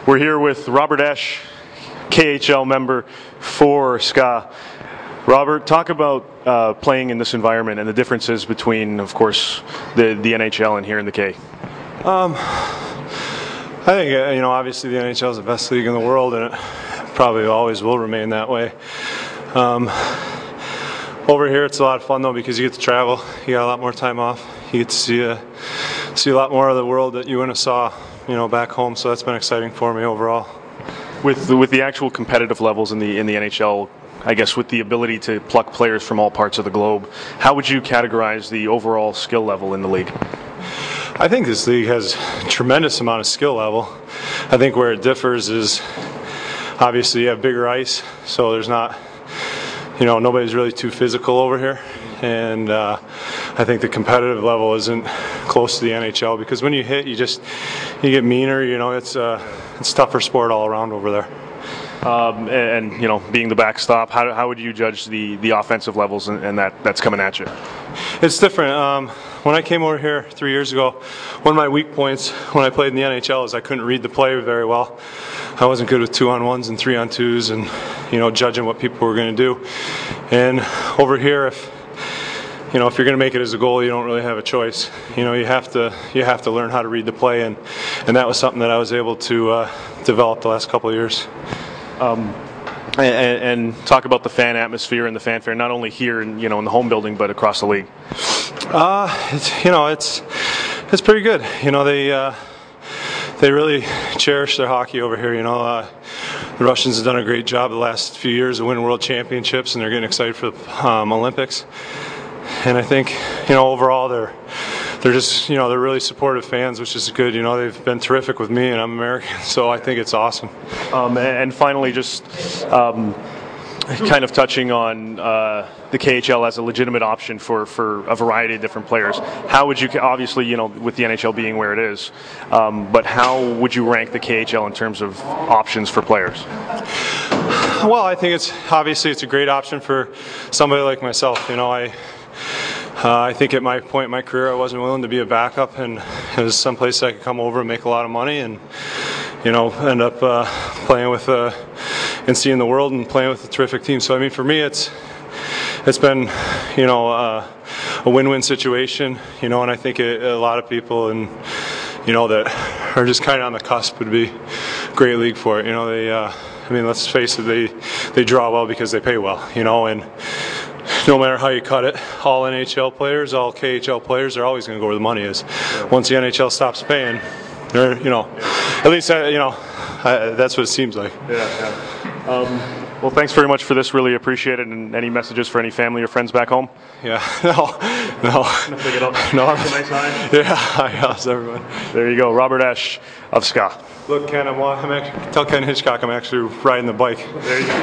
We're here with Robert Esche, KHL member for Esche. Robert, talk about playing in this environment and the differences between, of course, the NHL and here in the K. I think, obviously the NHL is the best league in the world, and it probably always will remain that way. Over here it's a lot of fun though, because you get to travel, you got a lot more time off, you get to see a lot more of the world that you wouldn't have saw, back home, so that's been exciting for me overall. With the actual competitive levels in the NHL, I guess with the ability to pluck players from all parts of the globe, how would you categorize the overall skill level in the league? I think this league has a tremendous amount of skill level. I think where it differs is obviously you have bigger ice, so there's not, nobody's really too physical over here. And I think the competitive level isn't close to the NHL, because when you hit, you get meaner. It's tougher sport all around over there. Being the backstop, how would you judge the offensive levels and that's coming at you? It's different. When I came over here 3 years ago, one of my weak points when I played in the NHL is I couldn't read the play very well. I wasn't good with 2-on-1s and 3-on-2s, and judging what people were going to do. And over here, if you're going to make it as a goalie, you don't really have a choice. You have to learn how to read the play, and that was something that I was able to develop the last couple of years. And talk about the fan atmosphere and the fanfare, not only here in the home building, but across the league. It's pretty good. They really cherish their hockey over here. The Russians have done a great job the last few years of winning world championships, and they're getting excited for the Olympics. And I think overall they're just they're really supportive fans, which is good. They've been terrific with me, and I'm American, so I think it's awesome. And finally, just kind of touching on the KHL as a legitimate option for a variety of different players. How would you, obviously, with the NHL being where it is, but how would you rank the KHL in terms of options for players? Well, I think it's a great option for somebody like myself. I think at my point in my career, I wasn't willing to be a backup, and it was someplace I could come over and make a lot of money, and end up playing with and seeing the world and playing with a terrific team. So I mean, for me, it's been a win-win situation, and I think a lot of people that are just kind of on the cusp would be a great league for it. Let's face it, they draw well because they pay well, and no matter how you cut it, all NHL players, all KHL players are always going to go where the money is. Once the NHL stops paying, they're, at least, that's what it seems like. Well, thanks very much for this. Really appreciate it. And any messages for any family or friends back home? Yeah, no. Pick it up. No. Have a nice time. Yeah, how's everyone? There you go, Robert Esche of Esche. Look, Ken, tell Ken Hitchcock I'm actually riding the bike. There you go.